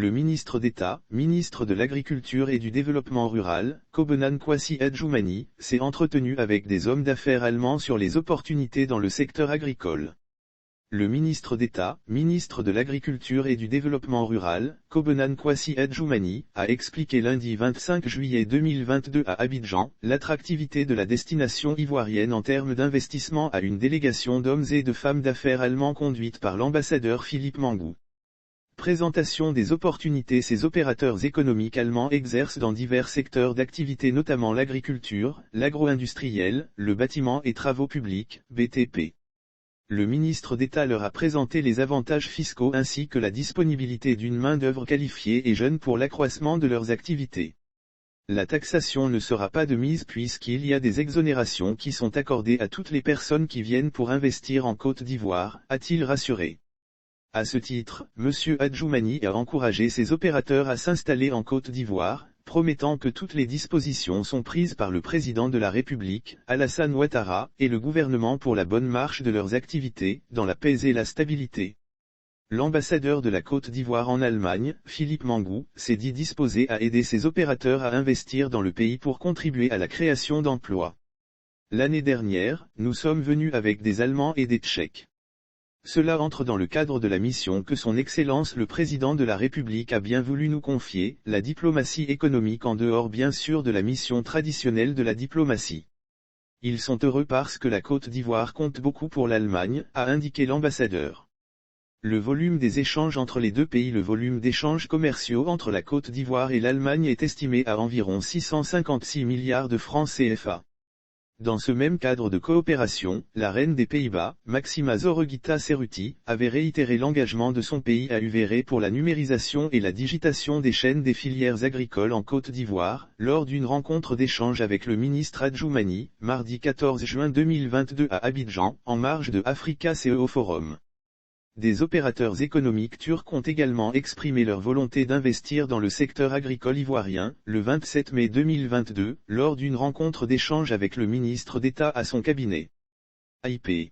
Le ministre d'État, ministre de l'Agriculture et du Développement rural, Kobenan Kwasi Adjoumani, s'est entretenu avec des hommes d'affaires allemands sur les opportunités dans le secteur agricole. Le ministre d'État, ministre de l'Agriculture et du Développement rural, Kobenan Kwasi Adjoumani, a expliqué lundi 25 juillet 2022 à Abidjan, l'attractivité de la destination ivoirienne en termes d'investissement à une délégation d'hommes et de femmes d'affaires allemands conduite par l'ambassadeur Philippe Mangou. Présentation des opportunités. Ces opérateurs économiques allemands exercent dans divers secteurs d'activité, notamment l'agriculture, l'agro-industriel, le bâtiment et travaux publics, BTP. Le ministre d'État leur a présenté les avantages fiscaux ainsi que la disponibilité d'une main-d'œuvre qualifiée et jeune pour l'accroissement de leurs activités. La taxation ne sera pas de mise puisqu'il y a des exonérations qui sont accordées à toutes les personnes qui viennent pour investir en Côte d'Ivoire, a-t-il rassuré. À ce titre, M. Adjoumani a encouragé ses opérateurs à s'installer en Côte d'Ivoire, promettant que toutes les dispositions sont prises par le président de la République, Alassane Ouattara, et le gouvernement pour la bonne marche de leurs activités, dans la paix et la stabilité. L'ambassadeur de la Côte d'Ivoire en Allemagne, Philippe Mangou, s'est dit disposé à aider ses opérateurs à investir dans le pays pour contribuer à la création d'emplois. L'année dernière, nous sommes venus avec des Allemands et des Tchèques. Cela entre dans le cadre de la mission que son Excellence le Président de la République a bien voulu nous confier, la diplomatie économique en dehors bien sûr de la mission traditionnelle de la diplomatie. Ils sont heureux parce que la Côte d'Ivoire compte beaucoup pour l'Allemagne, a indiqué l'ambassadeur. Le volume des échanges entre les deux pays. Le volume d'échanges commerciaux entre la Côte d'Ivoire et l'Allemagne est estimé à environ 656 milliards de francs CFA. Dans ce même cadre de coopération, la reine des Pays-Bas, Maxima Zorreguieta Cerruti, avait réitéré l'engagement de son pays à œuvrer pour la numérisation et la digitation des chaînes des filières agricoles en Côte d'Ivoire, lors d'une rencontre d'échange avec le ministre Adjoumani, mardi 14 juin 2022 à Abidjan, en marge de Africa CEO Forum. Des opérateurs économiques turcs ont également exprimé leur volonté d'investir dans le secteur agricole ivoirien, le 27 mai 2022, lors d'une rencontre d'échange avec le ministre d'État à son cabinet. IP